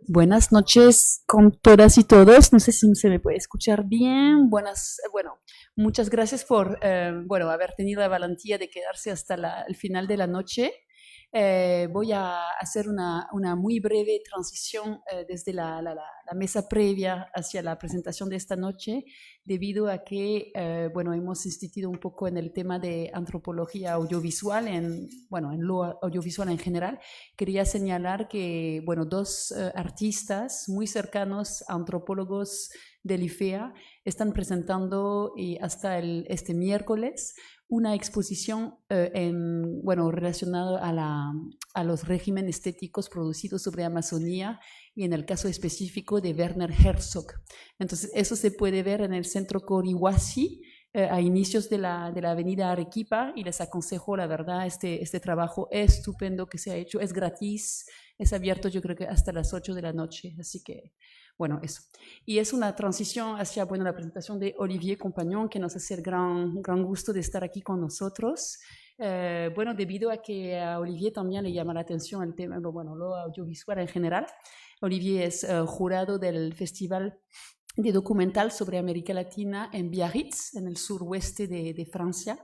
Buenas noches con todas y todos. No sé si se me puede escuchar bien. Muchas gracias por haber tenido la valentía de quedarse hasta el final de la noche. Voy a hacer una muy breve transición desde la mesa previa hacia la presentación de esta noche, debido a que hemos insistido un poco en el tema de antropología audiovisual, en lo audiovisual en general. Quería señalar que, dos artistas muy cercanos, antropólogos del IFEA, están presentando hasta este miércoles una exposición relacionada a los regímenes estéticos producidos sobre Amazonía y en el caso específico de Werner Herzog. Entonces, eso se puede ver en el centro Corihuasi, a inicios de la avenida Arequipa, y les aconsejo, la verdad, este trabajo estupendo que se ha hecho, es gratis, es abierto yo creo que hasta las 8 de la noche, así que, eso. Y es una transición hacia, la presentación de Olivier Compagnon, que nos hace el gran gusto de estar aquí con nosotros. Debido a que a Olivier también le llama la atención el tema, lo audiovisual en general. Olivier es jurado del Festival de documental sobre América Latina en Biarritz, en el suroeste de Francia,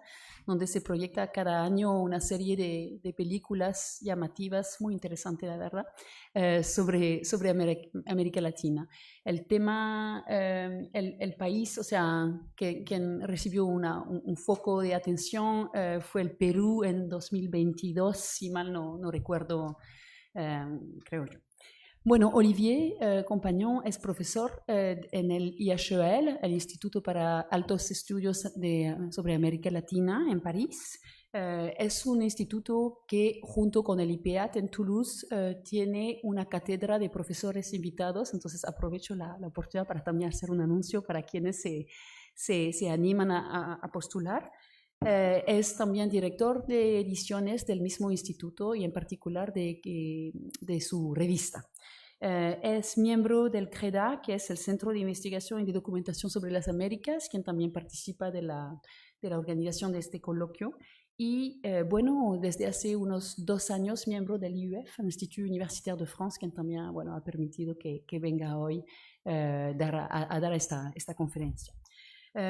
donde se proyecta cada año una serie de películas llamativas, muy interesante la verdad, sobre América Latina. El tema, el país, o sea, quien recibió un foco de atención fue el Perú en 2022, si mal no recuerdo, creo yo. Olivier Compagnon es profesor en el IHEL, el Instituto para Altos Estudios sobre América Latina en París. Es un instituto que, junto con el IPEAT en Toulouse, tiene una cátedra de profesores invitados. Entonces aprovecho la oportunidad para también hacer un anuncio para quienes se animan a postular. Es también director de ediciones del mismo instituto y en particular de su revista. Es miembro del CREDA, que es el Centro de Investigación y de Documentación sobre las Américas, quien también participa de la organización de este coloquio. Y desde hace unos 2 años, miembro del IUF, el Institut Universitaire de France, quien también ha permitido que venga hoy a dar esta conferencia.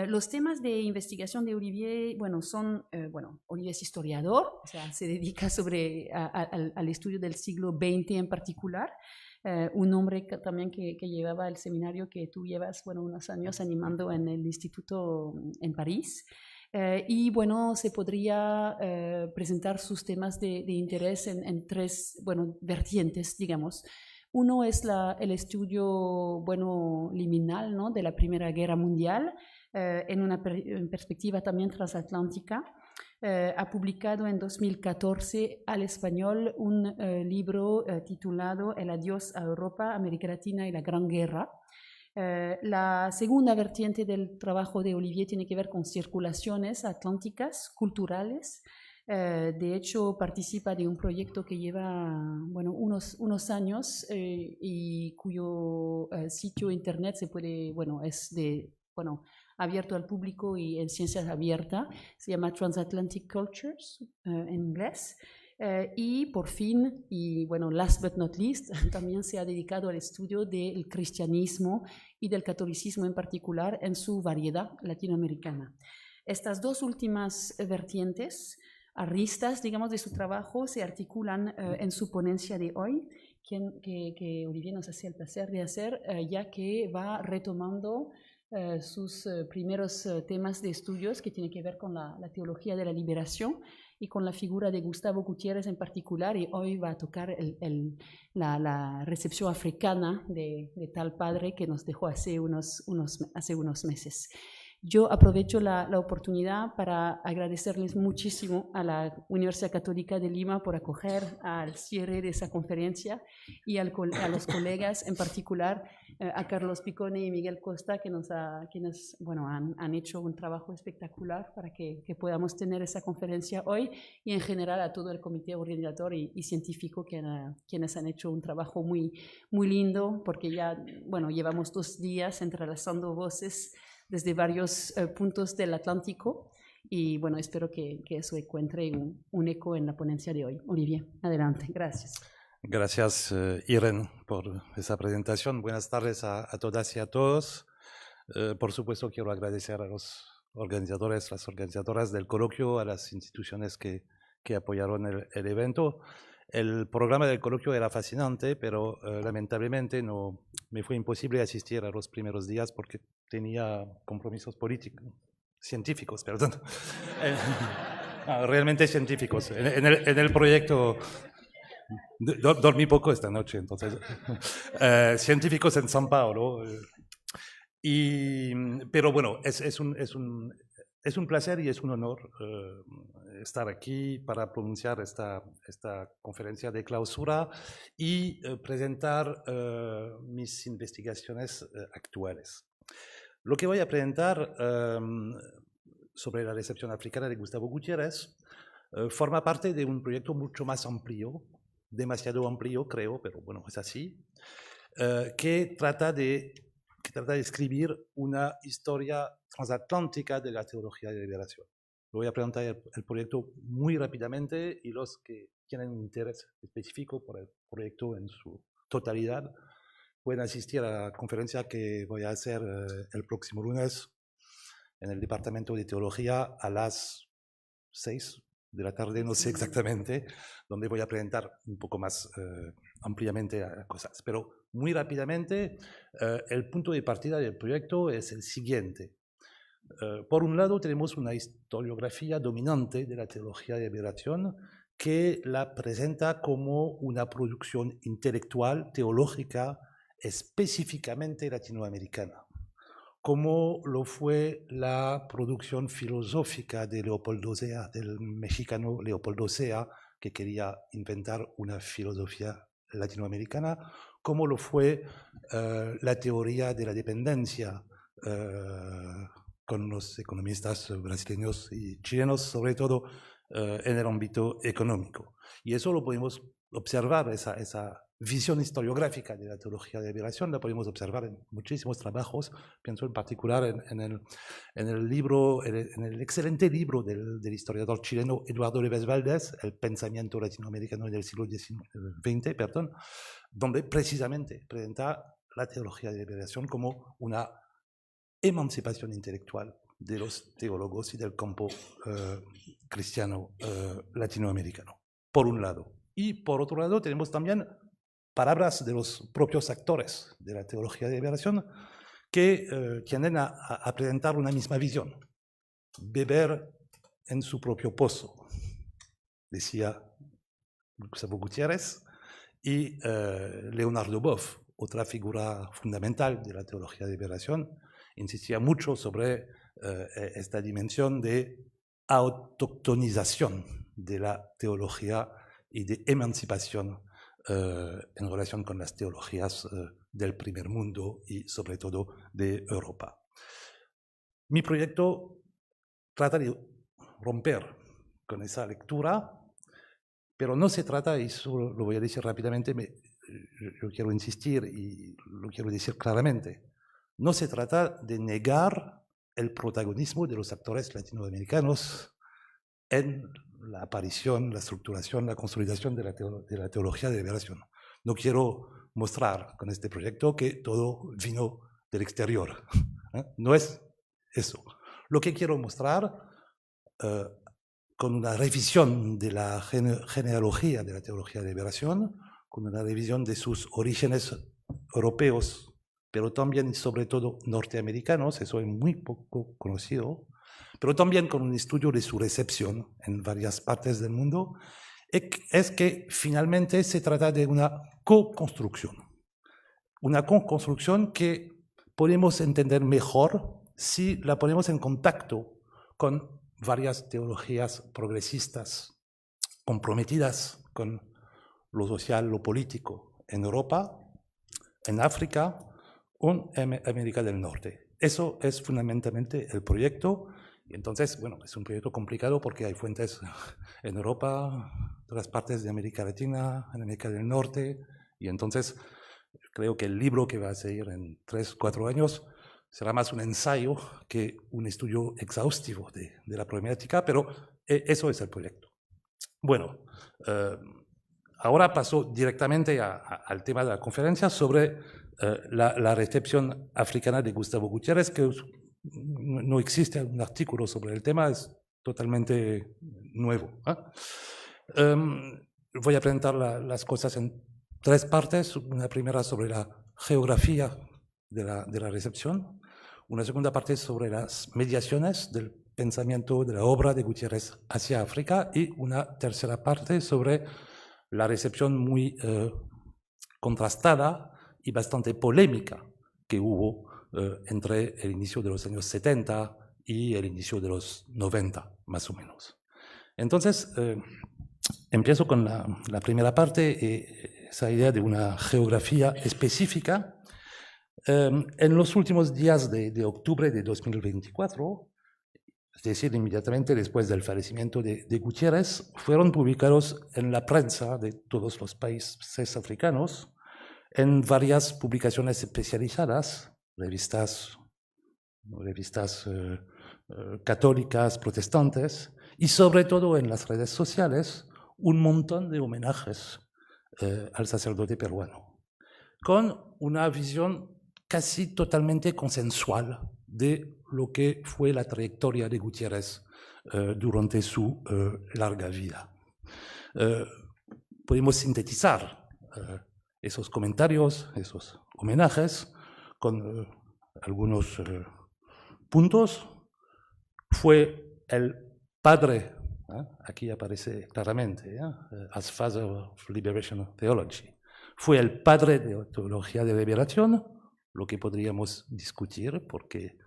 Los temas de investigación de Olivier, son, Olivier es historiador, o sea, se dedica al estudio del siglo XX en particular. Un hombre también que llevaba el seminario que tú llevas, unos años animando en el instituto en París. Se podría presentar sus temas de interés en 3, vertientes, digamos. Uno es el estudio, liminal, ¿no?, de la Primera Guerra Mundial, en una perspectiva también transatlántica. Ha publicado en 2014 al español un libro titulado El adiós a Europa, América Latina y la Gran Guerra. La segunda vertiente del trabajo de Olivier tiene que ver con circulaciones atlánticas, culturales. De hecho, participa de un proyecto que lleva unos años y cuyo sitio internet se puede, abierto al público y en ciencias abiertas. Se llama Transatlantic Cultures en inglés. Y por fin, y last but not least, también se ha dedicado al estudio del cristianismo y del catolicismo en particular en su variedad latinoamericana. Estas 2 últimas vertientes, aristas, digamos, de su trabajo, se articulan en su ponencia de hoy, que Olivier nos hace el placer de hacer, ya que va retomando sus primeros temas de estudios que tienen que ver con la teología de la liberación y con la figura de Gustavo Gutiérrez en particular, y hoy va a tocar la recepción africana de tal padre que nos dejó hace unos meses. Yo aprovecho la oportunidad para agradecerles muchísimo a la Universidad Católica de Lima por acoger al cierre de esa conferencia y a los colegas, en particular a Carlos Picone y Miguel Costa, quienes han hecho un trabajo espectacular para que podamos tener esa conferencia hoy, y en general a todo el comité organizador y científico quienes han hecho un trabajo muy, muy lindo, porque ya llevamos 2 días entrelazando voces desde varios puntos del Atlántico, y espero que eso encuentre un eco en la ponencia de hoy. Olivier, adelante, gracias. Gracias, Irene, por esa presentación. Buenas tardes a todas y a todos. Por supuesto, quiero agradecer a los organizadores, las organizadoras del coloquio, a las instituciones que apoyaron el evento. El programa del coloquio era fascinante, pero lamentablemente no me fue imposible asistir a los primeros días porque tenía compromisos políticos, científicos, perdón. Realmente científicos. En el proyecto dormí poco esta noche, entonces. Científicos en São Paulo. Pero bueno, es un placer y es un honor estar aquí para pronunciar esta conferencia de clausura y presentar mis investigaciones actuales. Lo que voy a presentar sobre la recepción africana de Gustavo Gutiérrez forma parte de un proyecto mucho más amplio, demasiado amplio creo, pero bueno, es así, que trata de escribir una historia transatlántica de la teología de liberación. Voy a presentar el proyecto muy rápidamente y los que tienen un interés específico por el proyecto en su totalidad pueden asistir a la conferencia que voy a hacer el próximo lunes en el Departamento de Teología a las 6 de la tarde, no sé exactamente, donde voy a presentar un poco más ampliamente cosas. Pero muy rápidamente, el punto de partida del proyecto es el siguiente. Por un lado, tenemos una historiografía dominante de la teología de liberación que la presenta como una producción intelectual, teológica, específicamente latinoamericana, como lo fue la producción filosófica de Leopoldo Sea, del mexicano Leopoldo Sea, que quería inventar una filosofía latinoamericana, como lo fue la teoría de la dependencia con los economistas brasileños y chilenos, sobre todo en el ámbito económico. Y eso lo podemos observar, esa visión historiográfica de la teología de liberación, la podemos observar en muchísimos trabajos. Pienso en particular en el libro, en el excelente libro del historiador chileno Eduardo Leves Valdés, El pensamiento latinoamericano del siglo XX, perdón, donde precisamente presenta la teología de liberación como una emancipación intelectual de los teólogos y del campo cristiano latinoamericano, por un lado. Y por otro lado tenemos también palabras de los propios actores de la teología de liberación que tienden a presentar una misma visión. Beber en su propio pozo, decía Gustavo Gutiérrez, y Leonardo Boff, otra figura fundamental de la teología de liberación, insistía mucho sobre esta dimensión de autoctonización de la teología y de emancipación en relación con las teologías del primer mundo y sobre todo de Europa. Mi proyecto trata de romper con esa lectura, pero no se trata, y eso lo voy a decir rápidamente, yo quiero insistir y lo quiero decir claramente, no se trata de negar el protagonismo de los actores latinoamericanos en la aparición, la estructuración, la consolidación de la teología de liberación. No quiero mostrar con este proyecto que todo vino del exterior. No es eso. Lo que quiero mostrar con una revisión de la genealogía de la teología de liberación, con una revisión de sus orígenes europeos, pero también y sobre todo norteamericanos, eso es muy poco conocido, pero también con un estudio de su recepción en varias partes del mundo, es que finalmente se trata de una co-construcción. Una co-construcción que podemos entender mejor si la ponemos en contacto con varias teologías progresistas comprometidas con lo social, lo político en Europa, en África o en América del Norte. Eso es fundamentalmente el proyecto. Y entonces, bueno, es un proyecto complicado porque hay fuentes en Europa, en otras partes de América Latina, en América del Norte, y entonces creo que el libro que va a seguir en 3 o 4 años será más un ensayo que un estudio exhaustivo de la problemática, pero eso es el proyecto. Bueno, ahora paso directamente al tema de la conferencia sobre la recepción africana de Gustavo Gutiérrez, que no existe un artículo sobre el tema, es totalmente nuevo. Voy a presentar las cosas en tres partes. Una primera sobre la geografía de la recepción, una segunda parte sobre las mediaciones del pensamiento de la obra de Gutiérrez hacia África y una tercera parte sobre la recepción muy contrastada y bastante polémica que hubo entre el inicio de los años 70 y el inicio de los 90, más o menos. Entonces, empiezo con la primera parte, esa idea de una geografía específica. En los últimos días de octubre de 2024, es decir, inmediatamente después del fallecimiento de Gutiérrez, fueron publicados en la prensa de todos los países africanos, en varias publicaciones especializadas, revistas católicas, protestantes, y sobre todo en las redes sociales, un montón de homenajes al sacerdote peruano, con una visión casi totalmente consensual de lo que fue la trayectoria de Gutiérrez durante su larga vida. Podemos sintetizar esos comentarios, esos homenajes, con algunos puntos. Fue el padre, aquí aparece claramente, as father of liberation theology, fue el padre de la teología de liberación, lo que podríamos discutir porque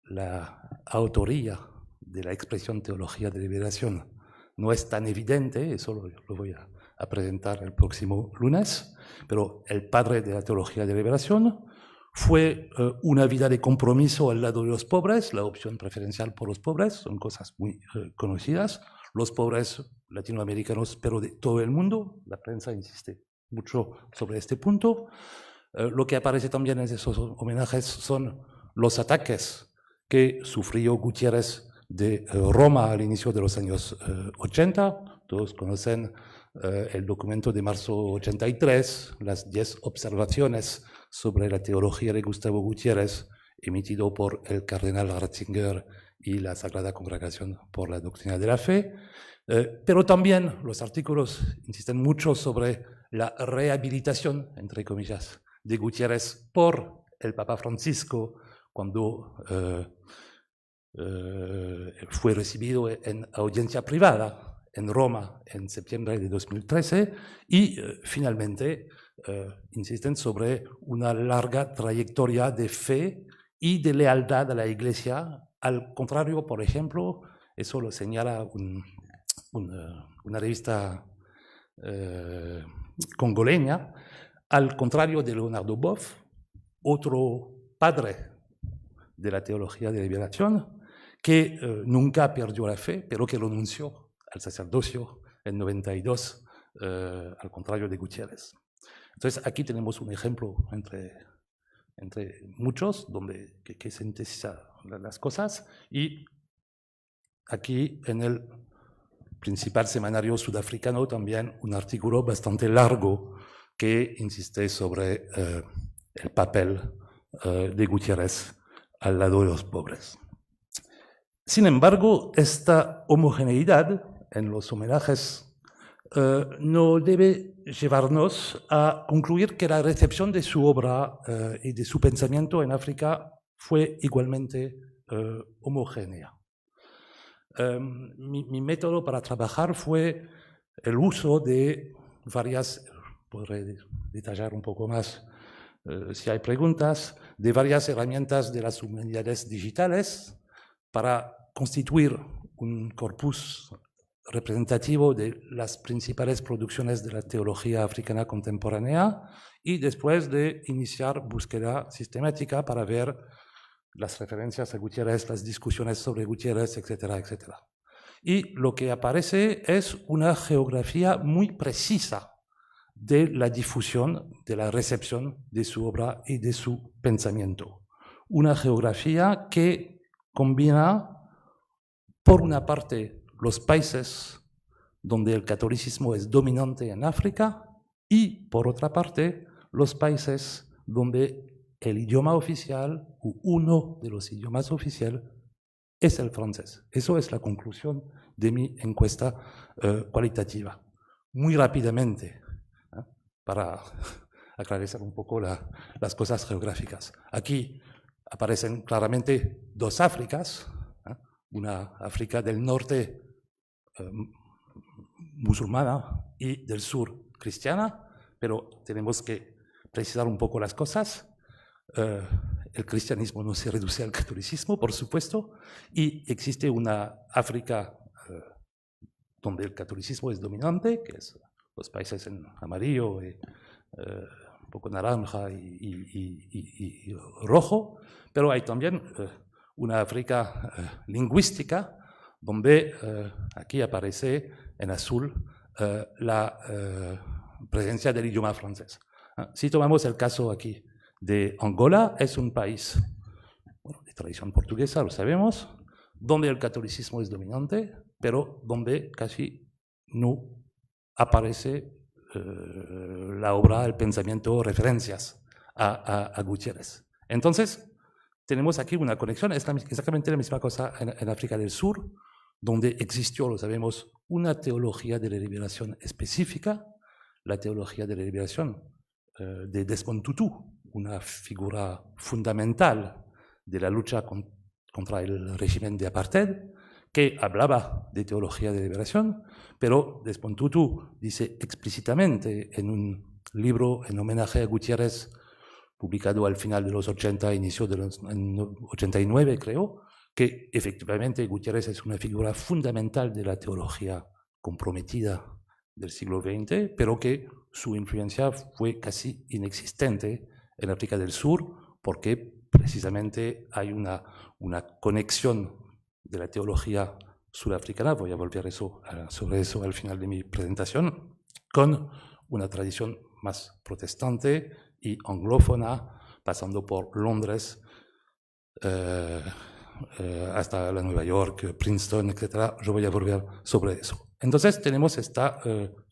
la autoría de la expresión teología de liberación no es tan evidente, eso lo voy a presentar el próximo lunes, pero el padre de la teología de liberación fue una vida de compromiso al lado de los pobres, la opción preferencial por los pobres, son cosas muy conocidas, los pobres latinoamericanos, pero de todo el mundo, la prensa insiste mucho sobre este punto. Lo que aparece también en esos homenajes son los ataques que sufrió Gutiérrez de Roma al inicio de los años 80. Todos conocen el documento de marzo 83, las 10 observaciones sobre la teología de Gustavo Gutiérrez, emitido por el cardenal Ratzinger y la Sagrada Congregación por la Doctrina de la Fe. Pero también los artículos insisten mucho sobre la rehabilitación, entre comillas, de Gutiérrez por el Papa Francisco cuando fue recibido en audiencia privada en Roma en septiembre de 2013 y finalmente insisten sobre una larga trayectoria de fe y de lealtad a la Iglesia, al contrario, por ejemplo, eso lo señala una revista congoleña, al contrario de Leonardo Boff, otro padre de la teología de liberación, que nunca perdió la fe, pero que renunció al sacerdocio en 92, al contrario de Gutiérrez. Entonces aquí tenemos un ejemplo entre muchos que sintetiza las cosas, y aquí en el principal semanario sudafricano también un artículo bastante largo que insiste sobre el papel de Gutiérrez al lado de los pobres. Sin embargo, esta homogeneidad en los homenajes no debe llevarnos a concluir que la recepción de su obra y de su pensamiento en África fue igualmente homogénea. Mi método para trabajar fue el uso de varias, podré detallar un poco más si hay preguntas, de varias herramientas de las humanidades digitales para constituir un corpus representativo de las principales producciones de la teología africana contemporánea y después de iniciar búsqueda sistemática para ver las referencias a Gutiérrez, las discusiones sobre Gutiérrez, etcétera, etcétera. Y lo que aparece es una geografía muy precisa de la difusión, de la recepción de su obra y de su pensamiento. Una geografía que combina, por una parte, los países donde el catolicismo es dominante en África, y por otra parte, los países donde el idioma oficial, o uno de los idiomas oficiales, es el francés. Eso es la conclusión de mi encuesta cualitativa. Muy rápidamente, para aclarecer un poco las cosas geográficas. Aquí aparecen claramente dos Áfricas, una África del norte musulmana y del sur cristiana, pero tenemos que precisar un poco las cosas. El cristianismo no se reduce al catolicismo, por supuesto, y existe una África donde el catolicismo es dominante, que es los países en amarillo, un poco naranja y rojo, pero hay también una África lingüística, donde aquí aparece en azul la presencia del idioma francés. Si tomamos el caso aquí de Angola, es un país de tradición portuguesa, lo sabemos, donde el catolicismo es dominante, pero donde casi no aparece la obra, el pensamiento, referencias a Gutiérrez. Entonces, tenemos aquí una conexión, es exactamente la misma cosa en África del Sur, donde existió, lo sabemos, una teología de la liberación específica, la teología de la liberación de Desmond Tutu, una figura fundamental de la lucha contra el régimen de apartheid, que hablaba de teología de liberación, pero Desmond Tutu dice explícitamente en un libro en homenaje a Gutiérrez, publicado al final de los 80, inicio de los 89, creo, que efectivamente Gutiérrez es una figura fundamental de la teología comprometida del siglo XX, pero que su influencia fue casi inexistente en África del Sur, porque precisamente hay una conexión de la teología sudafricana, voy a volver sobre eso al final de mi presentación, con una tradición más protestante y anglófona, pasando por Londres, hasta la Nueva York, Princeton, etc. Yo voy a volver sobre eso. Entonces tenemos esta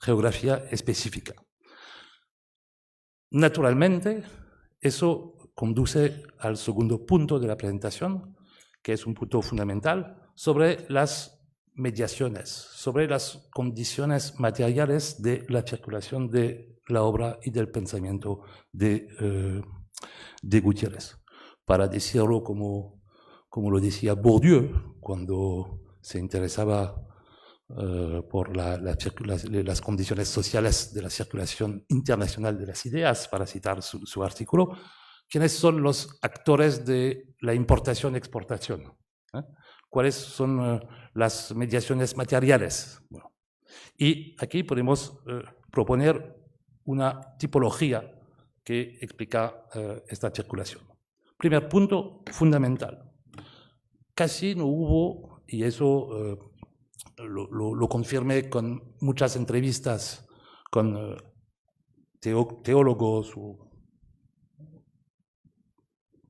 geografía específica. Naturalmente, eso conduce al segundo punto de la presentación, que es un punto fundamental, sobre las mediaciones, sobre las condiciones materiales de la circulación de la obra y del pensamiento de Gutiérrez. Para decirlo como lo decía Bourdieu, cuando se interesaba por las condiciones sociales de la circulación internacional de las ideas, para citar su artículo, ¿quiénes son los actores de la importación-exportación? ¿Cuáles son las mediaciones materiales? Bueno, y aquí podemos proponer una tipología que explica esta circulación. Primer punto fundamental. Casi no hubo, y eso lo confirmé con muchas entrevistas con teólogos o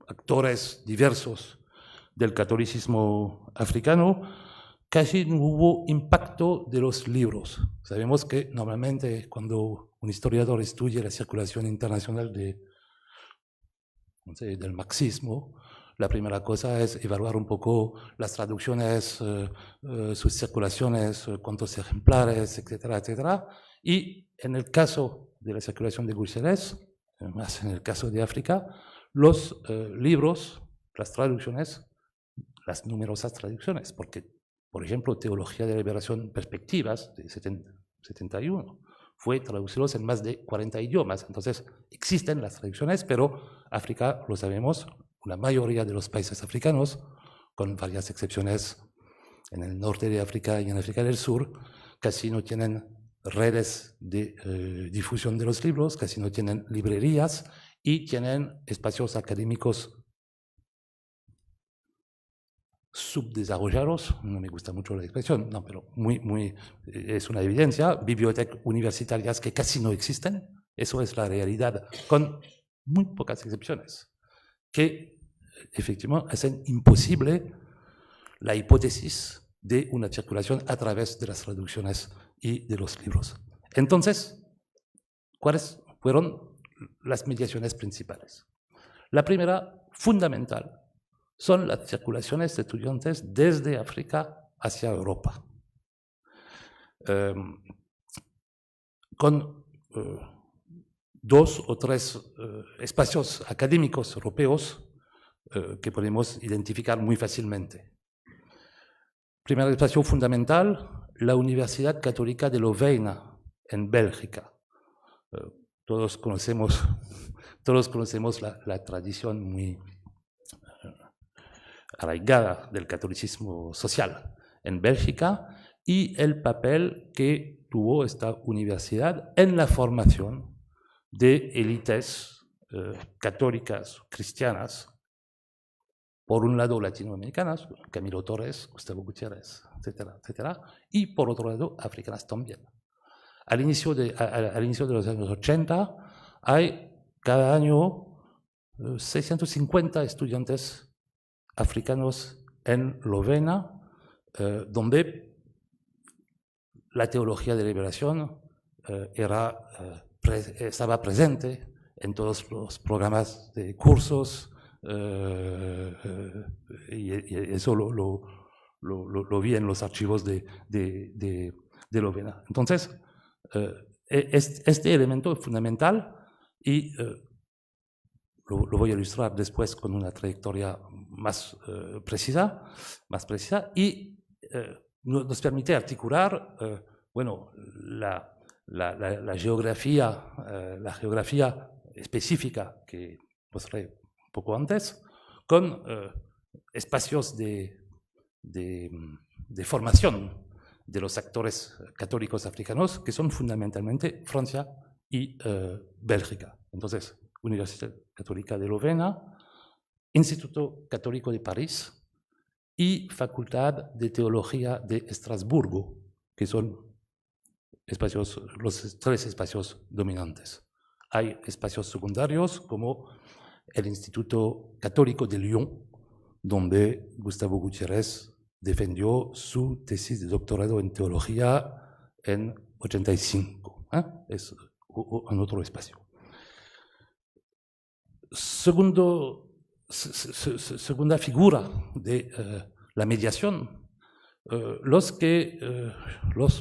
actores diversos del catolicismo africano, casi no hubo impacto de los libros. Sabemos que normalmente cuando un historiador estudia la circulación internacional del marxismo, la primera cosa es evaluar un poco las traducciones, sus circulaciones, cuántos ejemplares, etcétera, etcétera. Y en el caso de la circulación de Gutiérrez, más en el caso de África, los libros, las traducciones, las numerosas traducciones, porque, por ejemplo, Teología de la Liberación, Perspectivas, de 71, fue traducidos en más de 40 idiomas. Entonces, existen las traducciones, pero África, lo sabemos, la mayoría de los países africanos, con varias excepciones en el norte de África y en África del Sur, casi no tienen redes de difusión de los libros, casi no tienen librerías y tienen espacios académicos subdesarrollados, no me gusta mucho la expresión, no, pero es una evidencia, bibliotecas universitarias que casi no existen, eso es la realidad, con muy pocas excepciones, que efectivamente hacen imposible la hipótesis de una circulación a través de las traducciones y de los libros. Entonces, ¿cuáles fueron las mediaciones principales? La primera, fundamental, son las circulaciones de estudiantes desde África hacia Europa. Con 2 o 3 espacios académicos europeos que podemos identificar muy fácilmente. Primer espacio fundamental, la Universidad Católica de Lovaina, en Bélgica. Todos conocemos la tradición muy arraigada del catolicismo social en Bélgica y el papel que tuvo esta universidad en la formación de élites católicas, cristianas, por un lado latinoamericanas, Camilo Torres, Gustavo Gutiérrez, etcétera, etcétera, y por otro lado africanas también. Al inicio de los años 80 hay cada año 650 estudiantes africanos en Lovaina, donde la teología de liberación estaba presente en todos los programas de cursos, y eso lo vi en los archivos de Lovaina. Entonces, este elemento es fundamental y lo voy a ilustrar después con una trayectoria más precisa y nos permite articular bueno, la geografía específica que mostré un poco antes, con espacios de formación de los actores católicos africanos, que son fundamentalmente Francia y Bélgica. Entonces, Universidad Católica de Lovaina, Instituto Católico de París y Facultad de Teología de Estrasburgo, que son los 3 espacios dominantes. Hay espacios secundarios como el Instituto Católico de Lyon, donde Gustavo Gutiérrez defendió su tesis de doctorado en teología en 85. Es en otro espacio. Segunda figura de la mediación,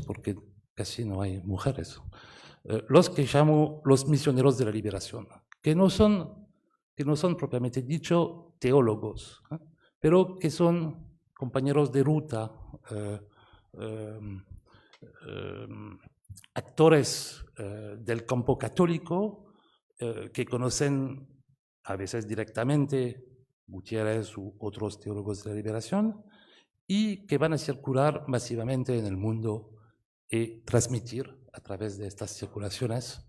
porque casi no hay mujeres, los que llamo los misioneros de la liberación, que no son propiamente dicho teólogos, pero que son compañeros de ruta, actores del campo católico que conocen a veces directamente Gutiérrez u otros teólogos de la liberación y que van a circular masivamente en el mundo y transmitir a través de estas circulaciones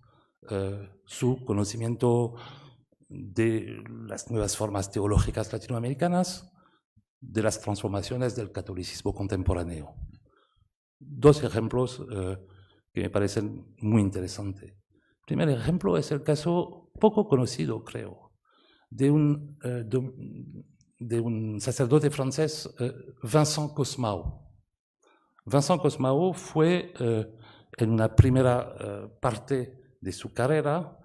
su conocimiento de las nuevas formas teológicas latinoamericanas, de las transformaciones del catolicismo contemporáneo. 2 ejemplos que me parecen muy interesantes. El primer ejemplo es el caso poco conocido, creo, de un sacerdote francés, Vincent Cosmao. Vincent Cosmao fue en una primera parte de su carrera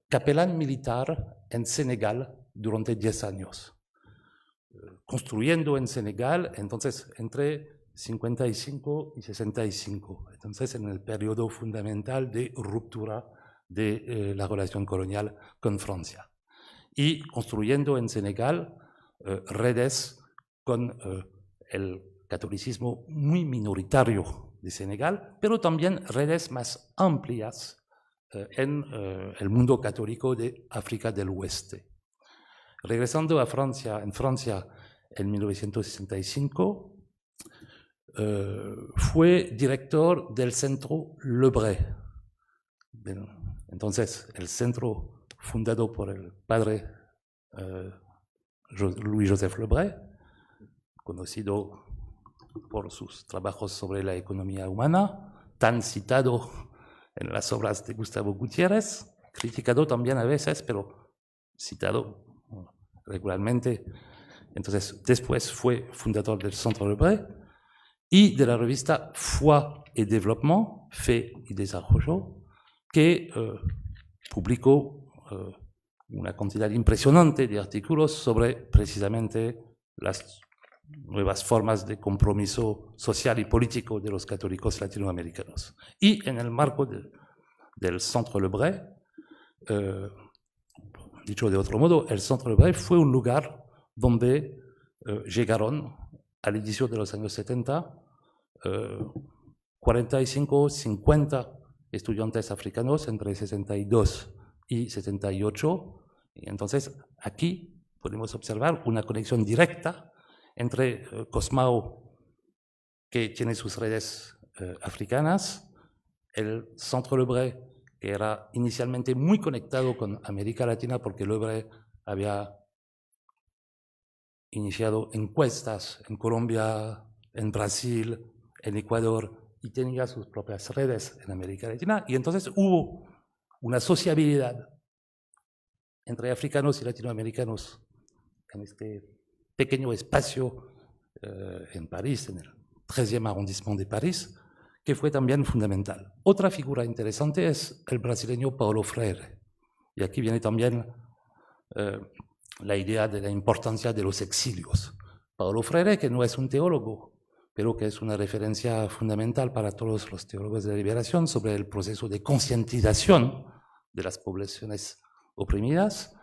capelán militar en Senegal durante 10 años. Construyendo en Senegal, entonces, entre 55 y 65. Entonces, en el periodo fundamental de ruptura de la relación colonial con Francia. Y construyendo en Senegal redes con el catolicismo muy minoritario de Senegal, pero también redes más amplias en el mundo católico de África del Oeste. Regresando a Francia, en 1965, fue director del Centro Lebret. Entonces, el centro fundado por el padre Louis-Joseph Lebret, conocido por sus trabajos sobre la economía humana, tan citado en las obras de Gustavo Gutiérrez, criticado también a veces, pero citado regularmente. Entonces, después fue fundador del Centro Lebret y de la revista Foi et Développement, Fe y Desarrollo, que publicó una cantidad impresionante de artículos sobre precisamente las nuevas formas de compromiso social y político de los católicos latinoamericanos. Y en el marco del Centre Lebret, dicho de otro modo, el Centre Lebret fue un lugar donde llegaron al inicio de los años 70 45, 50 estudiantes africanos entre 62 y 78. Y entonces aquí podemos observar una conexión directa entre Cosmao, que tiene sus redes africanas, el Centre Lebret, que era inicialmente muy conectado con América Latina porque Lebret había iniciado encuestas en Colombia, en Brasil, en Ecuador, y tenía sus propias redes en América Latina, y entonces hubo una sociabilidad entre africanos y latinoamericanos en este pequeño espacio en París, en el 13e arrondissement de París, que fue también fundamental. Otra figura interesante es el brasileño Paulo Freire, y aquí viene también la idea de la importancia de los exilios. Paulo Freire, que no es un teólogo, pero que es una referencia fundamental para todos los teólogos de la liberación sobre el proceso de concientización de las poblaciones oprimidas,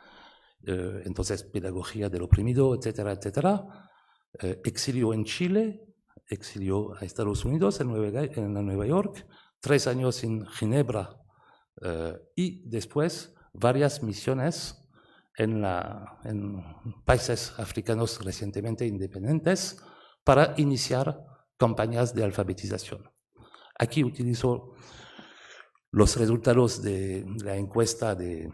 entonces pedagogía del oprimido, etcétera, etcétera. Exilió en Chile, exilió a Estados Unidos, en Nueva York, 3 años en Ginebra y después varias misiones en países africanos recientemente independientes para iniciar campañas de alfabetización. Aquí utilizo los resultados de la encuesta de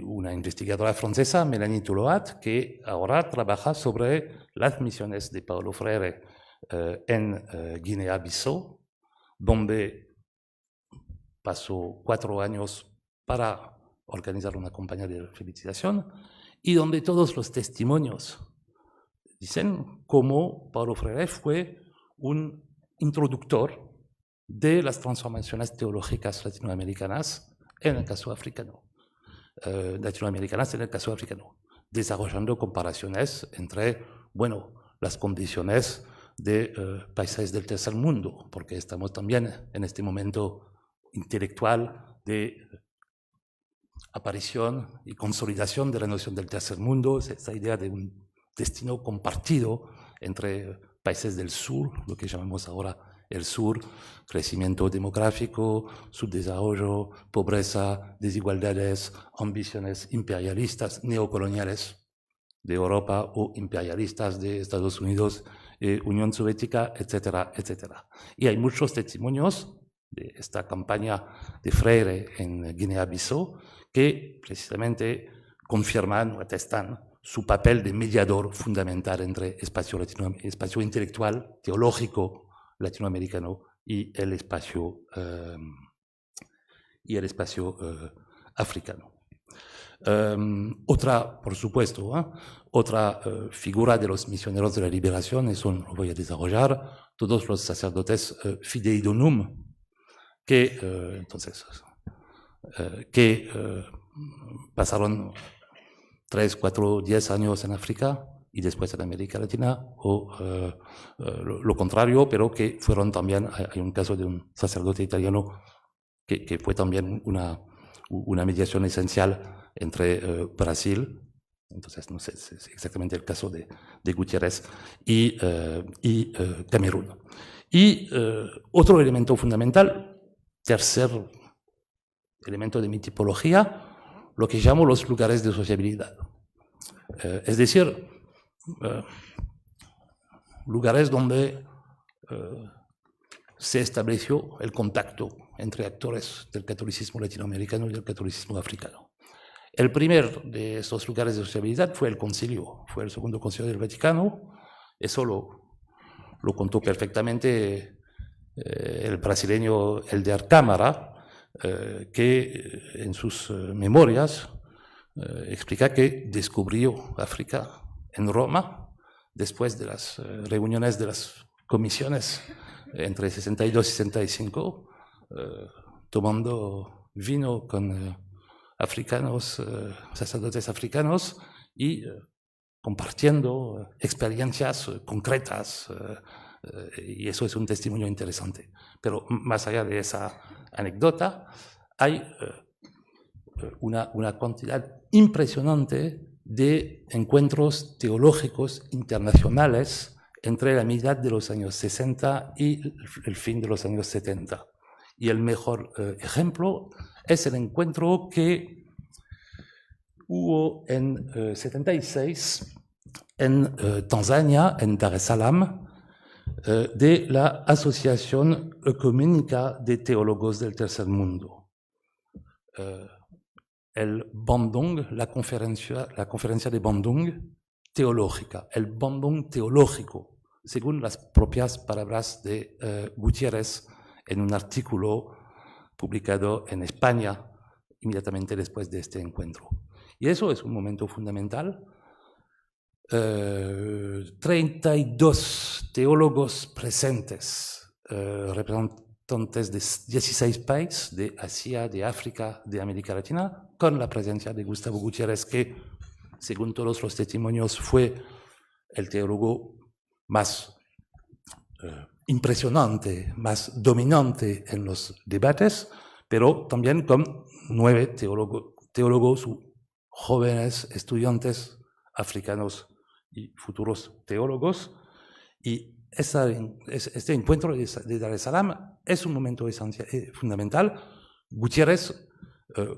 una investigadora francesa, Mélanie Touloat, que ahora trabaja sobre las misiones de Paulo Freire en Guinea-Bissau, donde pasó 4 años para organizar una campaña de alfabetización y donde todos los testimonios dicen cómo Paulo Freire fue un introductor de las transformaciones teológicas latinoamericanas en el caso africano. Desarrollando comparaciones entre, bueno, las condiciones de países del tercer mundo, porque estamos también en este momento intelectual de aparición y consolidación de la noción del tercer mundo, esta idea de un destino compartido entre países del sur, lo que llamamos ahora el sur, crecimiento demográfico, subdesarrollo, pobreza, desigualdades, ambiciones imperialistas, neocoloniales de Europa o imperialistas de Estados Unidos, Unión Soviética, etcétera, etcétera. Y hay muchos testimonios de esta campaña de Freire en Guinea-Bissau que precisamente confirman o atestan su papel de mediador fundamental entre espacio intelectual, teológico latinoamericano y el espacio africano. Otra, por supuesto, otra figura de los misioneros de la liberación, eso lo voy a desarrollar, todos los sacerdotes Fidei Donum, que pasaron 3, 4, 10 años en África y después en América Latina, o lo contrario, pero que fueron también, hay un caso de un sacerdote italiano que fue también una mediación esencial entre Brasil, entonces no sé es exactamente el caso de Gutiérrez, y Camerún. Y otro elemento fundamental, tercer elemento de mi tipología, lo que llamo los lugares de sociabilidad. Es decir, lugares donde se estableció el contacto entre actores del catolicismo latinoamericano y del catolicismo africano. El primer de esos lugares de sociabilidad fue el concilio, fue el Segundo Concilio del Vaticano. Eso lo contó perfectamente el brasileño Helder Câmara, que en sus memorias explica que descubrió África en Roma después de las reuniones de las comisiones entre 62 y 65, tomando vino con africanos, sacerdotes africanos y compartiendo experiencias concretas, y eso es un testimonio interesante. Pero más allá de esa anécdota, hay una cantidad impresionante de encuentros teológicos internacionales entre la mitad de los años 60 y el fin de los años 70. Y el mejor ejemplo es el encuentro que hubo en 76 en Tanzania, en Dar es Salaam, de la Asociación Ecuménica de Teólogos del Tercer Mundo. El Bandung, la conferencia de Bandung teológica, el Bandung teológico, según las propias palabras de Gutiérrez en un artículo publicado en España inmediatamente después de este encuentro. Y eso es un momento fundamental. 32 teólogos presentes, representantes de 16 países, de Asia, de África, de América Latina, con la presencia de Gustavo Gutiérrez, que, según todos los testimonios, fue el teólogo más impresionante, más dominante en los debates, pero también con 9 teólogos jóvenes estudiantes africanos y futuros teólogos. Y este encuentro de Dar es Salaam es un momento fundamental. Gutiérrez,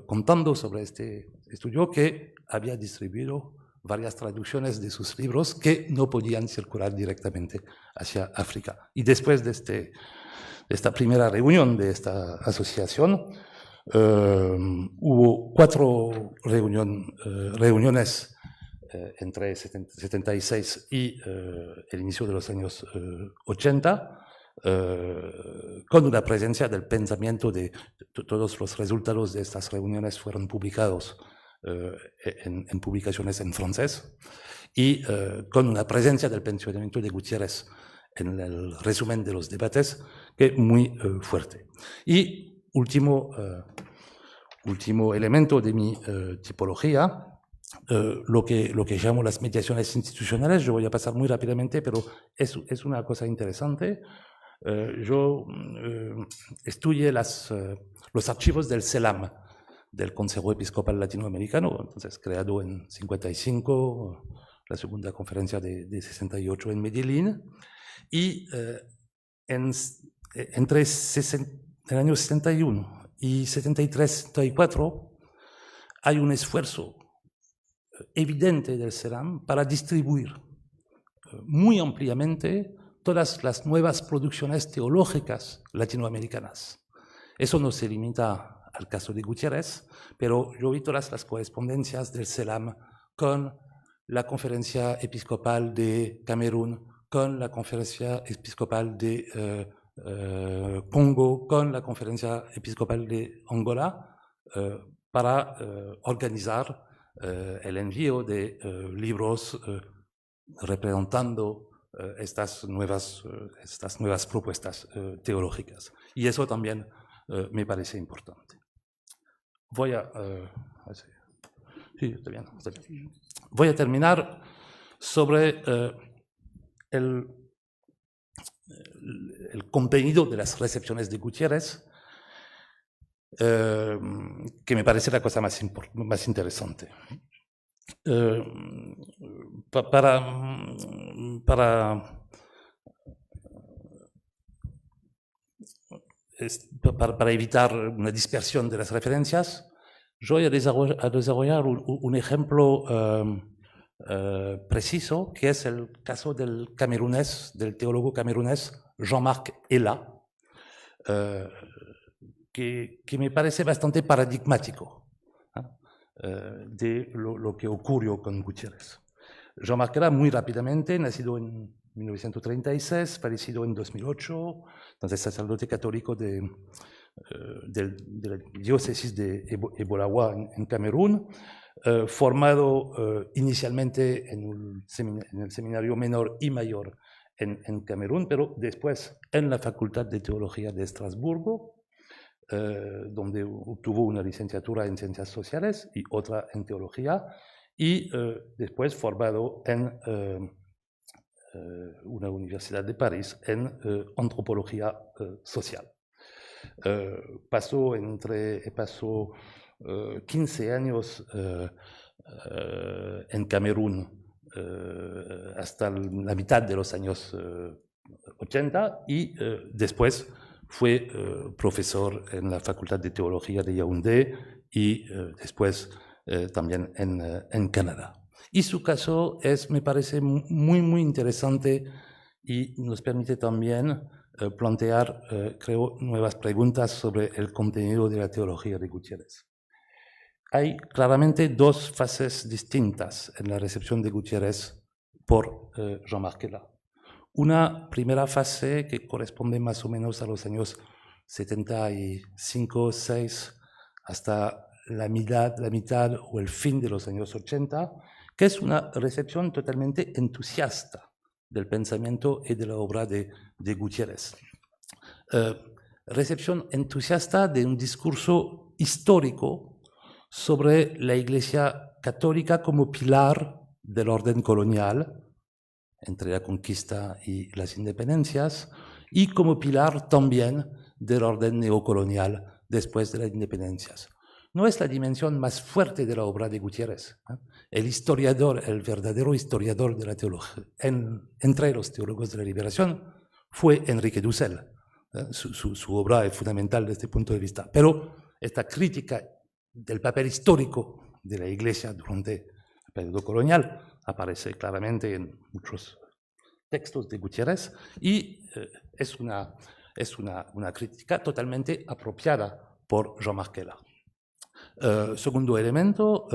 contando sobre este estudio, que había distribuido varias traducciones de sus libros que no podían circular directamente hacia África. Y después de esta primera reunión de esta asociación, hubo 4 reuniones entre 76 y el inicio de los años 80, con una presencia del pensamiento de todos los resultados de estas reuniones fueron publicados en publicaciones en francés, y con una presencia del pensamiento de Gutiérrez en el resumen de los debates, que es muy fuerte. Y último elemento de mi tipología, lo que llamo las mediaciones institucionales. Yo voy a pasar muy rápidamente, pero es una cosa interesante. Yo estudié los archivos del CELAM, del Consejo Episcopal Latinoamericano, entonces creado en 55, la segunda conferencia de 68 en Medellín, y entre el año 61 y 73-74 hay un esfuerzo evidente del CELAM para distribuir muy ampliamente todas las nuevas producciones teológicas latinoamericanas. Eso no se limita al caso de Gutiérrez, pero yo vi todas las correspondencias del CELAM con la Conferencia Episcopal de Camerún, con la Conferencia Episcopal de Congo, con la Conferencia Episcopal de Angola, para organizar el envío de libros representando estas nuevas propuestas teológicas. Y eso también me parece importante. Voy a terminar sobre el contenido de las recepciones de Gutiérrez, que me parece la cosa más interesante. Para evitar una dispersión de las referencias, yo voy a desarrollar un ejemplo preciso, que es el caso del teólogo camerunés Jean-Marc Ella, que me parece bastante paradigmático de lo que ocurrió con Gutiérrez. Jean-Marc Ella, muy rápidamente, nacido en 1936, fallecido en 2008, entonces sacerdote católico de la diócesis de Ebolawa en Camerún, formado inicialmente en el seminario menor y mayor en Camerún, pero después en la Facultad de Teología de Estrasburgo, donde obtuvo una licenciatura en Ciencias Sociales y otra en Teología, y después formado en una universidad de París en Antropología Social. Pasó 15 años en Camerún hasta la mitad de los años 80 y después fue profesor en la Facultad de Teología de Yaoundé y después también en Canadá. Y su caso me parece muy interesante y nos permite también plantear, creo, nuevas preguntas sobre el contenido de la teología de Gutiérrez. Hay claramente dos fases distintas en la recepción de Gutiérrez por Jean-Marc Héla. Una primera fase que corresponde más o menos a los años 75, 6, hasta la mitad o el fin de los años 80, que es una recepción totalmente entusiasta del pensamiento y de la obra de Gutiérrez. Recepción entusiasta de un discurso histórico sobre la Iglesia católica como pilar del orden colonial, entre la conquista y las independencias, y como pilar también del orden neocolonial después de las independencias. No es la dimensión más fuerte de la obra de Gutiérrez. El historiador, el verdadero historiador de la teología, entre los teólogos de la liberación, fue Enrique Dussel. Su obra es fundamental desde este punto de vista. Pero esta crítica del papel histórico de la Iglesia durante el periodo colonial aparece claramente en muchos textos de Gutiérrez y es una crítica totalmente apropiada por Jean-Marc Héla. Segundo elemento,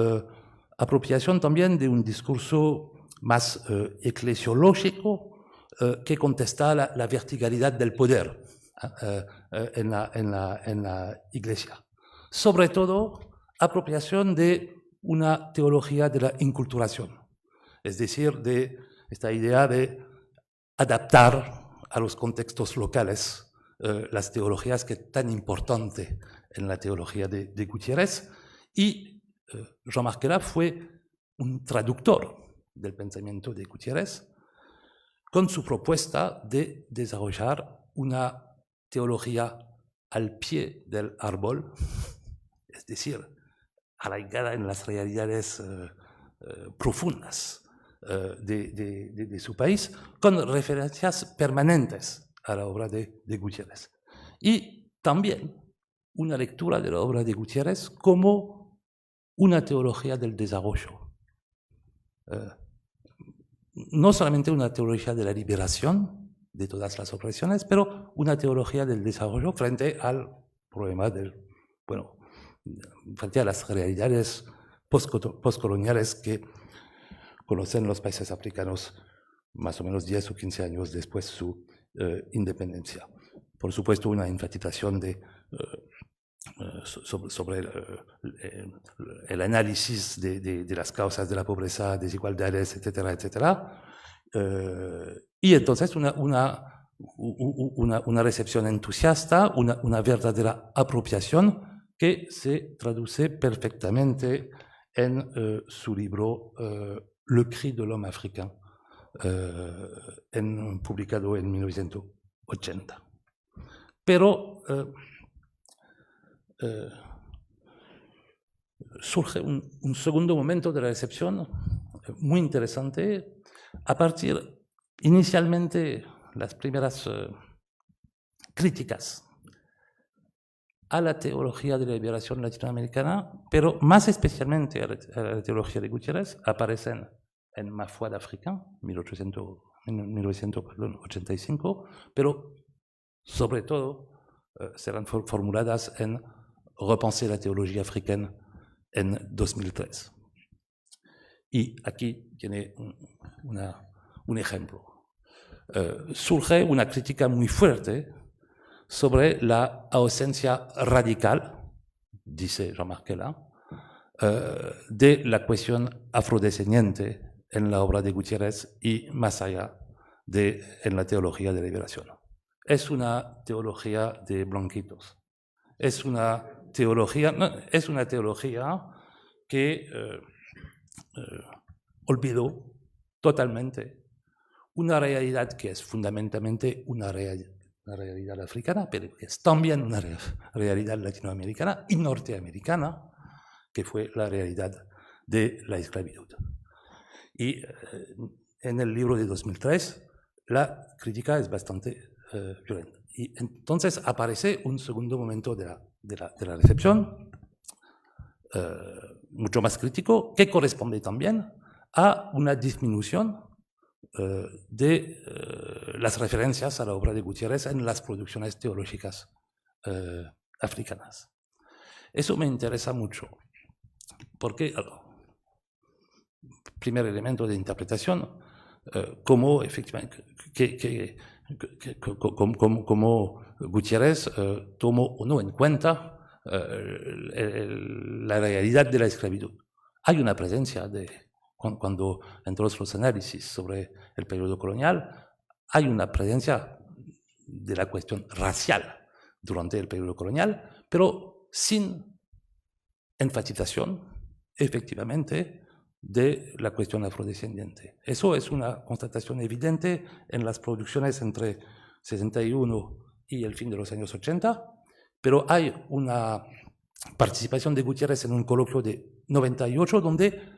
apropiación también de un discurso más eclesiológico que contesta la verticalidad del poder en la Iglesia. Sobre todo, apropiación de una teología de la inculturación, es decir, de esta idea de adaptar a los contextos locales las teologías que es tan importante en la teología de Gutiérrez, y Jean-Marc Héla fue un traductor del pensamiento de Gutiérrez con su propuesta de desarrollar una teología al pie del árbol, es decir, arraigada en las realidades profundas de su país, con referencias permanentes a la obra de Gutiérrez. Y también una lectura de la obra de Gutiérrez como una teología del desarrollo. No solamente una teología de la liberación de todas las opresiones, pero una teología del desarrollo frente al problema frente a las realidades postcoloniales que conocen los países africanos más o menos 10 o 15 años después de su independencia. Por supuesto, una enfatización sobre el análisis de las causas de la pobreza, desigualdades, etcétera, etcétera. Y entonces una recepción entusiasta, una verdadera apropiación que se traduce perfectamente en su libro Le Cri de l'homme africain, publicado en 1980. Pero surge un segundo momento de la recepción muy interesante a partir, inicialmente, las primeras críticas a la teología de la liberación latinoamericana, pero más especialmente a la teología de Gutiérrez, aparecen en Ma foi d'Africain, 1985, pero sobre todo serán formuladas en Repenser la teología africaine en 2003. Y aquí tiene un ejemplo. Surge una crítica muy fuerte sobre la ausencia radical, dice Jean-Marc Héla, de la cuestión afrodescendiente en la obra de Gutiérrez y más allá en la teología de liberación. Es una teología de blanquitos. Es una teología, que olvidó totalmente una realidad que es fundamentalmente una realidad africana, pero que es también una realidad latinoamericana y norteamericana, que fue la realidad de la esclavitud. Y en el libro de 2003, la crítica es bastante violenta. Y entonces aparece un segundo momento de la recepción, mucho más crítico, que corresponde también a una disminución de las referencias a la obra de Gutiérrez en las producciones teológicas africanas. Eso me interesa mucho, porque, primer elemento de interpretación, cómo efectivamente, cómo Gutiérrez tomó o no en cuenta la realidad de la esclavitud. Hay una presencia cuando entre los análisis sobre el periodo colonial, hay una presencia de la cuestión racial durante el periodo colonial, pero sin enfatización, efectivamente, de la cuestión afrodescendiente. Eso es una constatación evidente en las producciones entre 61 y el fin de los años 80, pero hay una participación de Gutiérrez en un coloquio de 98 donde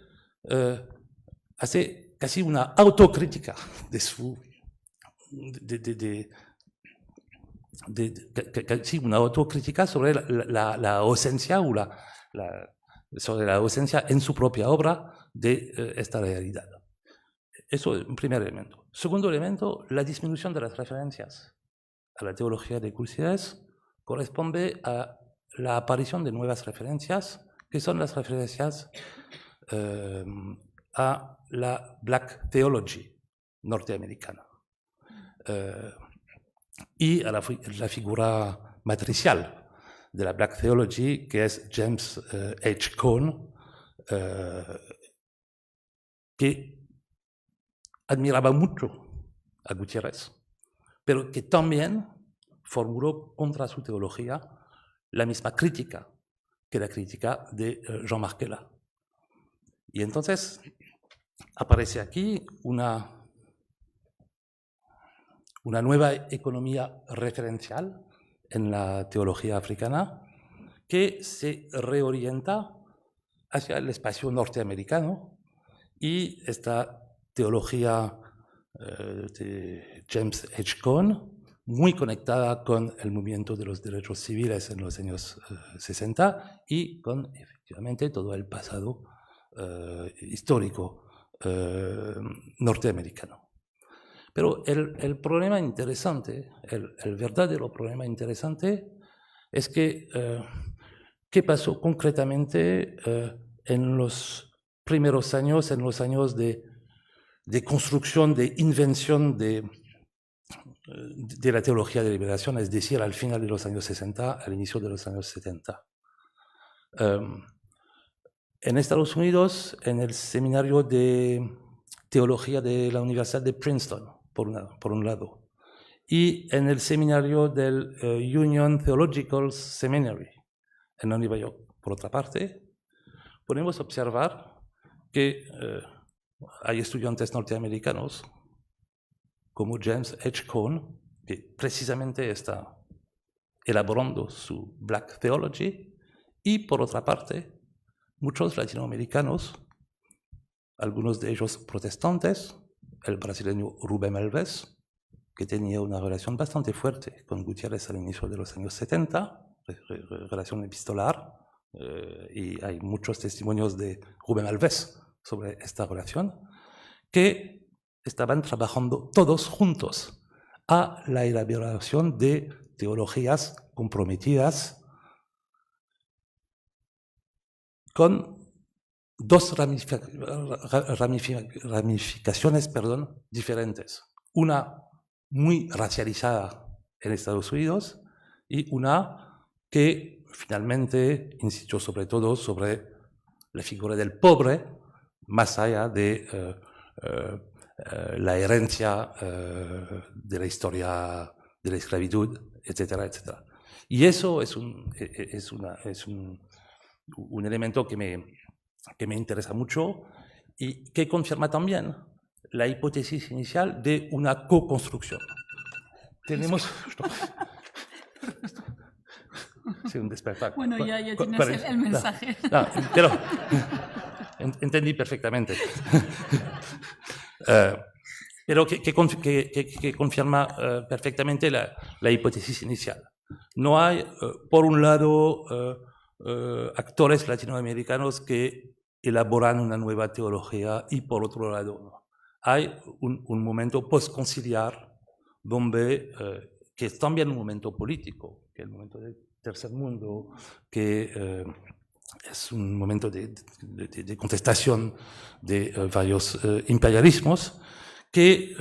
hace casi una autocrítica de su sí, una autocrítica sobre la ausencia o sobre la ausencia en su propia obra de esta realidad. Eso es un primer elemento. Segundo elemento, la disminución de las referencias a la teología de Gutiérrez corresponde a la aparición de nuevas referencias, que son las referencias a la Black Theology norteamericana y a la figura matricial de la Black Theology, que es James H. Cone, que admiraba mucho a Gutiérrez, pero que también formuló contra su teología la misma crítica que la crítica de Jean Marquela. Y entonces aparece aquí una nueva economía referencial en la teología africana que se reorienta hacia el espacio norteamericano, y esta teología de James H. Cone, muy conectada con el movimiento de los derechos civiles en los años 60 y con efectivamente todo el pasado histórico norteamericano. Pero el problema interesante, el verdadero problema interesante es que ¿qué pasó concretamente en los primeros años, en los años de construcción, de invención de la teología de liberación, es decir, al final de los años 60, al inicio de los años 70? En Estados Unidos, en el seminario de teología de la Universidad de Princeton, por un lado, y en el seminario del Union Theological Seminary en Nueva York, por otra parte, podemos observar que hay estudiantes norteamericanos como James H. Cone, que precisamente está elaborando su Black Theology, y por otra parte, muchos latinoamericanos, algunos de ellos protestantes, el brasileño Rubem Alves, que tenía una relación bastante fuerte con Gutiérrez al inicio de los años 70, relación epistolar, y hay muchos testimonios de Rubem Alves sobre esta relación, que estaban trabajando todos juntos a la elaboración de teologías comprometidas con dos ramificaciones diferentes. Una muy racializada en Estados Unidos y una que finalmente insistió sobre todo sobre la figura del pobre, más allá de la herencia de la historia de la esclavitud, etcétera, etcétera. Y eso es un elemento que me interesa mucho y que confirma también la hipótesis inicial de una co-construcción. Tenemos... Sí, un despertar. Bueno, ya tienes el mensaje. No, pero entendí perfectamente. Pero que confirma perfectamente la hipótesis inicial. No hay, por un lado, actores latinoamericanos que elaboran una nueva teología y por otro lado no. Hay un momento postconciliar donde, que es también un momento político, que es el momento del tercer mundo, que es un momento de contestación de varios imperialismos que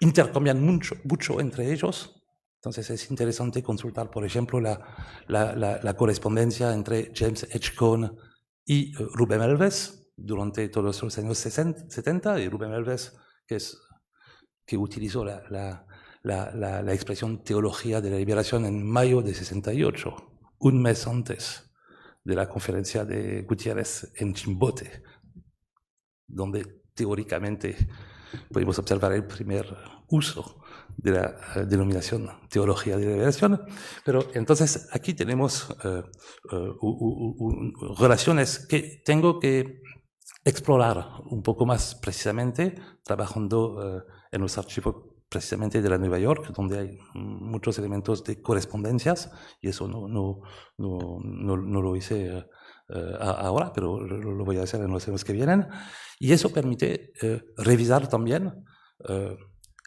intercambian mucho entre ellos. Entonces es interesante consultar, por ejemplo, la correspondencia entre James Edgecombe y Rubén Alves durante todos los años 70, y Rubén Alves que utilizó la expresión teología de la liberación en mayo de 68, un mes antes de la conferencia de Gutiérrez en Chimbote, donde teóricamente podemos observar el primer uso de la denominación teología de la liberación. Pero entonces aquí tenemos relaciones que tengo que explorar un poco más precisamente, trabajando en los archivos precisamente de la Nueva York, donde hay muchos elementos de correspondencias, y eso no lo hice ahora, pero lo voy a hacer en los años que vienen. Y eso permite revisar también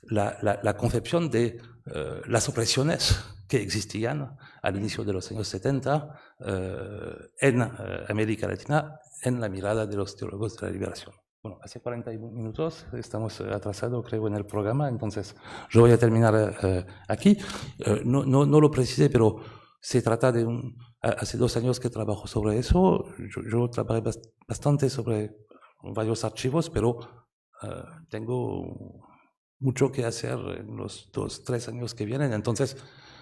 la concepción de las opresiones que existían al inicio de los años 70 en América Latina, en la mirada de los teólogos de la liberación. Bueno, hace 40 minutos estamos atrasados, creo, en el programa, entonces yo voy a terminar aquí. No lo precisé, pero se trata de hace 2 años que trabajo sobre eso. Yo trabajé bastante sobre varios archivos, pero tengo mucho que hacer en los 2-3 años que vienen, entonces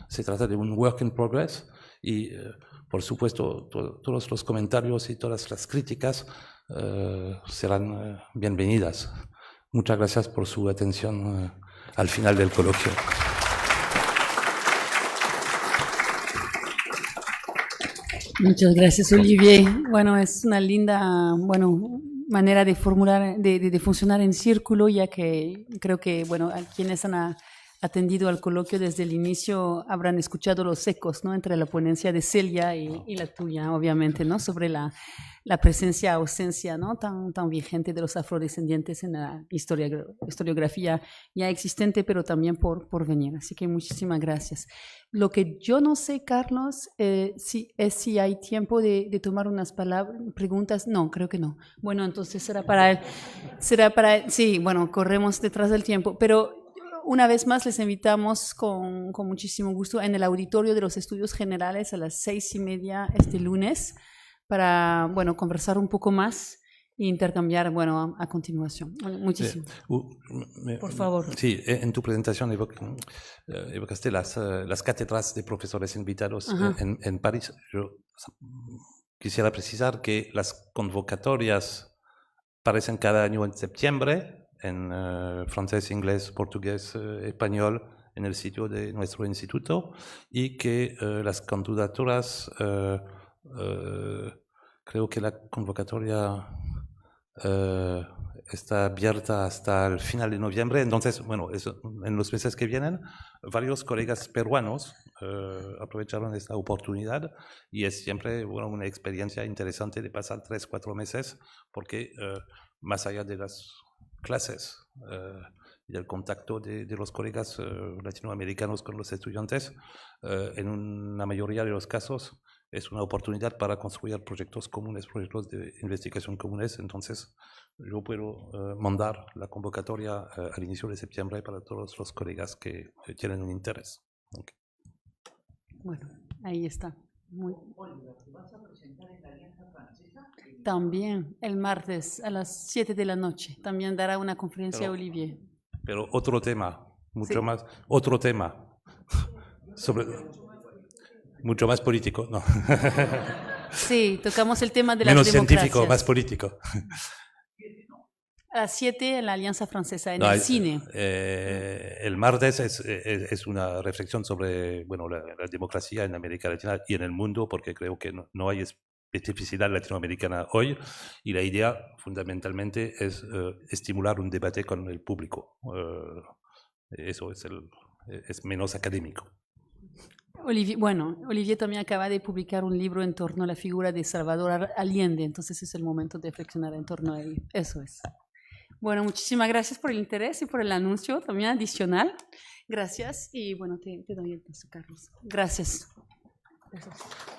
se trata de un work in progress y por supuesto todos los comentarios y todas las críticas serán bienvenidas. Muchas gracias por su atención al final del coloquio. Muchas gracias, Olivier. Bueno, es una linda, manera de formular, de funcionar en círculo, ya que creo que, a quienes han atendido al coloquio desde el inicio habrán escuchado los ecos, ¿no? Entre la ponencia de Celia y la tuya, obviamente, ¿no? Sobre la presencia, ausencia, ¿no? Tan vigente de los afrodescendientes en la historiografía ya existente, pero también por venir. Así que muchísimas gracias. Lo que yo no sé, Carlos, si hay tiempo de tomar unas preguntas. No, creo que no. Bueno, entonces será para sí, corremos detrás del tiempo, pero una vez más les invitamos con muchísimo gusto en el auditorio de los Estudios Generales a las 6:30 este lunes para, conversar un poco más e intercambiar, a continuación. Muchísimo. Por favor. Sí, en tu presentación evocaste las cátedras de profesores invitados en París. Yo quisiera precisar que las convocatorias aparecen cada año en septiembre, en francés, inglés, portugués, español, en el sitio de nuestro instituto, y que las candidaturas, creo que la convocatoria está abierta hasta el final de noviembre. Entonces, en los meses que vienen, varios colegas peruanos aprovecharon esta oportunidad, y es siempre una experiencia interesante de pasar 3-4 meses, porque más allá de las clases y del contacto de los colegas latinoamericanos con los estudiantes, en una mayoría de los casos es una oportunidad para construir proyectos comunes, proyectos de investigación comunes. Entonces yo puedo mandar la convocatoria al inicio de septiembre para todos los colegas que tienen un interés. Okay. Bueno, ahí está. ¿Vas a presentar en la Alianza Francesa? También, el martes a las 7 de la noche. También dará una conferencia Olivier. Pero otro tema, mucho Sí. más, otro tema, mucho más político, ¿no? Sí, tocamos el tema de las Menos democracias. científico, más político. A las 7 en la Alianza Francesa, en No, el cine. El martes es una reflexión sobre bueno, la democracia en América Latina y en el mundo, porque creo que no hay especificidad latinoamericana hoy, y la idea fundamentalmente es estimular un debate con el público. Eso es menos académico. Olivier también acaba de publicar un libro en torno a la figura de Salvador Allende, entonces es el momento de reflexionar en torno a ello. Eso es. Bueno, muchísimas gracias por el interés y por el anuncio también adicional. Gracias y bueno, te doy el paso, Carlos. Gracias. Gracias.